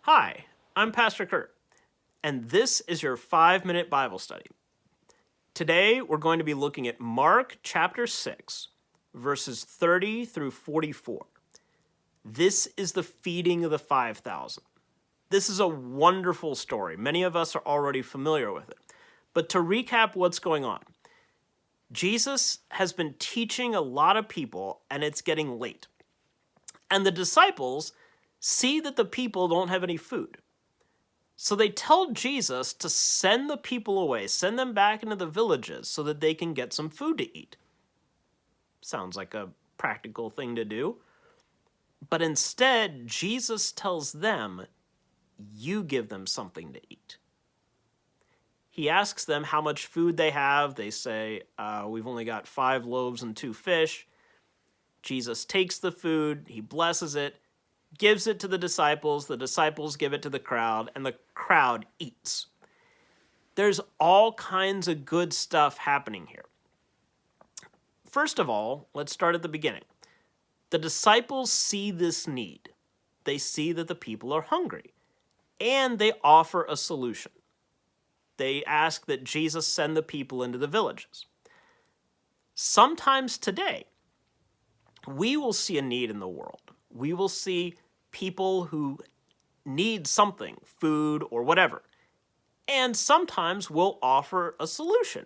Hi, I'm Pastor Kurt, and this is your 5-minute Bible study. Today, we're going to be looking at Mark chapter 6, verses 30 through 44. This is the feeding of the 5,000. This is a wonderful story. Many of us are already familiar with it. But to recap what's going on, Jesus has been teaching a lot of people, and it's getting late. And the disciples see that the people don't have any food. So they tell Jesus to send the people away, send them back into the villages so that they can get some food to eat. Sounds like a practical thing to do. But instead, Jesus tells them, you give them something to eat. He asks them how much food they have. They say, we've only got 5 loaves and 2 fish. Jesus takes the food, he blesses it, gives it to the disciples give it to the crowd, and the crowd eats. There's all kinds of good stuff happening here. First of all, let's start at the beginning. The disciples see this need. They see that the people are hungry, and they offer a solution. They ask that Jesus send the people into the villages. Sometimes today, we will see a need in the world. We will see people who need something, food or whatever. And sometimes we'll offer a solution.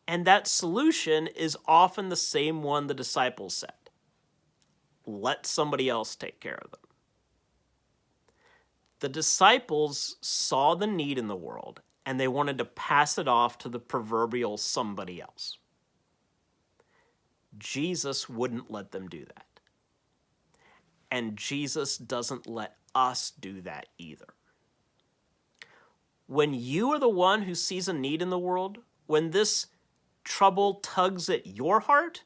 And that solution is often the same one the disciples said. Let somebody else take care of them. The disciples saw the need in the world, and they wanted to pass it off to the proverbial somebody else. Jesus wouldn't let them do that. And Jesus doesn't let us do that either. When you are the one who sees a need in the world, when this trouble tugs at your heart,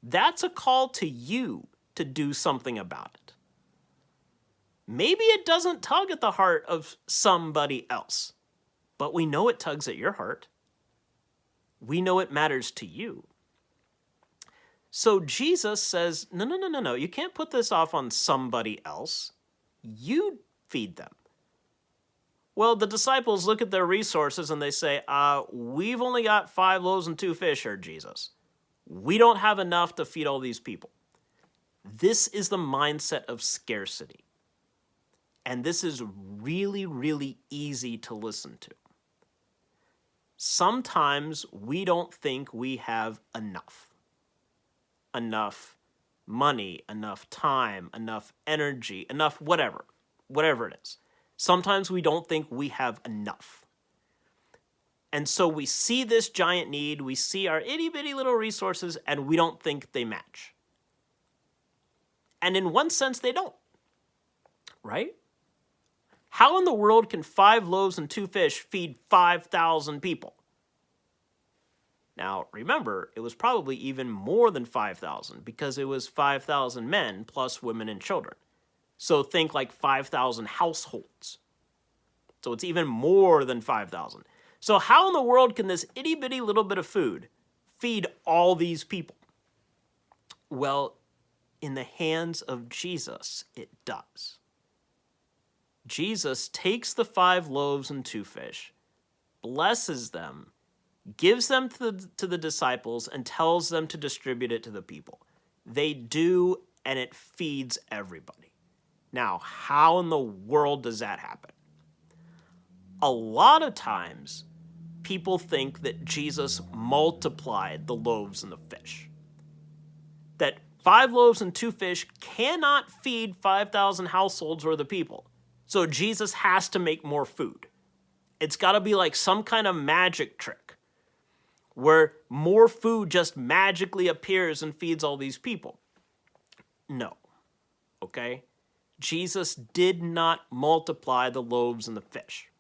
that's a call to you to do something about it. Maybe it doesn't tug at the heart of somebody else, but we know it tugs at your heart. We know it matters to you. So Jesus says, no, you can't put this off on somebody else. You feed them. Well, the disciples look at their resources and they say, we've only got 5 loaves and 2 fish here, Jesus. We don't have enough to feed all these people. This is the mindset of scarcity. And this is really, really easy to listen to. Sometimes we don't think we have enough money, enough time, enough energy, enough whatever it is. Sometimes we don't think we have enough. And so we see this giant need, we see our itty-bitty little resources, and we don't think they match. And in one sense, they don't, right? How in the world can 5 loaves and 2 fish feed 5,000 people? Now, remember, it was probably even more than 5,000 because it was 5,000 men plus women and children. So think like 5,000 households. So it's even more than 5,000. So how in the world can this itty-bitty little bit of food feed all these people? Well, in the hands of Jesus, it does. Jesus takes the 5 loaves and 2 fish, blesses them, gives them to the disciples, and tells them to distribute it to the people. They do, and it feeds everybody. Now, how in the world does that happen? A lot of times, people think that Jesus multiplied the loaves and the fish. That 5 loaves and 2 fish cannot feed 5,000 households or the people. So Jesus has to make more food. It's got to be like some kind of magic trick where more food just magically appears and feeds all these people. No. Okay? Jesus did not multiply the loaves and the fish.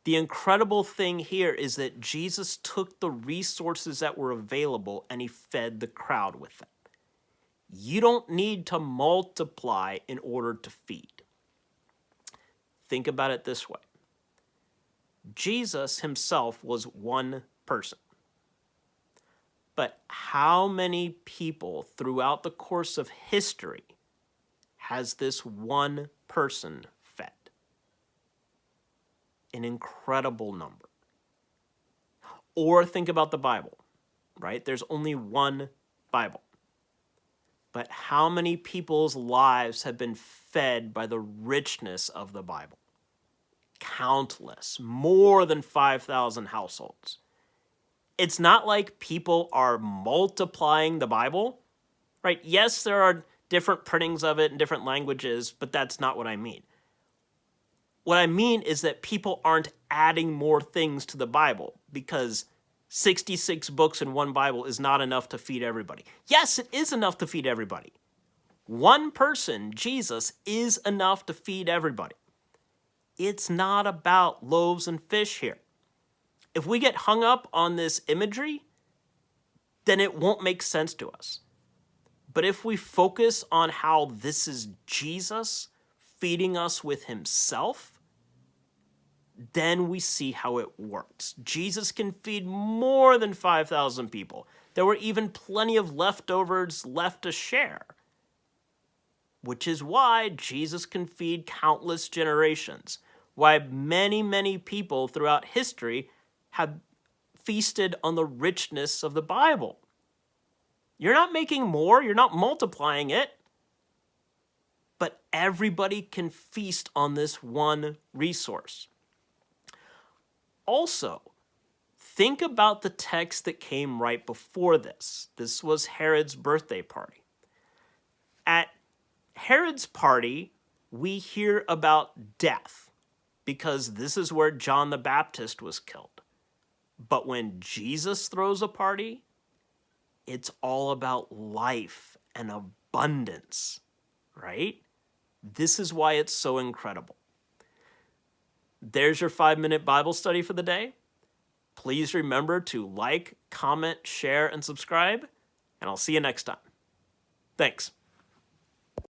The incredible thing here is that Jesus took the resources that were available and he fed the crowd with them. You don't need to multiply in order to feed. Think about it this way. Jesus himself was one person. But how many people throughout the course of history has this one person fed? An incredible number. Or think about the Bible, right? There's only one Bible. But how many people's lives have been fed by the richness of the Bible? Countless, more than 5,000 households. It's not like people are multiplying the Bible, right? Yes, there are different printings of it in different languages, but that's not what I mean. What I mean is that people aren't adding more things to the Bible because 66 books in one Bible is not enough to feed everybody. Yes, it is enough to feed everybody. One person, Jesus, is enough to feed everybody. It's not about loaves and fish here. If we get hung up on this imagery, then it won't make sense to us. But if we focus on how this is Jesus feeding us with himself, then we see how it works. Jesus can feed more than 5,000 people. There were even plenty of leftovers left to share, which is why Jesus can feed countless generations, why many, many people throughout history have feasted on the richness of the Bible. You're not making more, you're not multiplying it, but everybody can feast on this one resource. Also, think about the text that came right before this. This was Herod's birthday party. At Herod's party, we hear about death because this is where John the Baptist was killed. But when Jesus throws a party, it's all about life and abundance, right? This is why it's so incredible. There's your 5-minute Bible study for the day. Please remember to like, comment, share, and subscribe, and I'll see you next time. Thanks.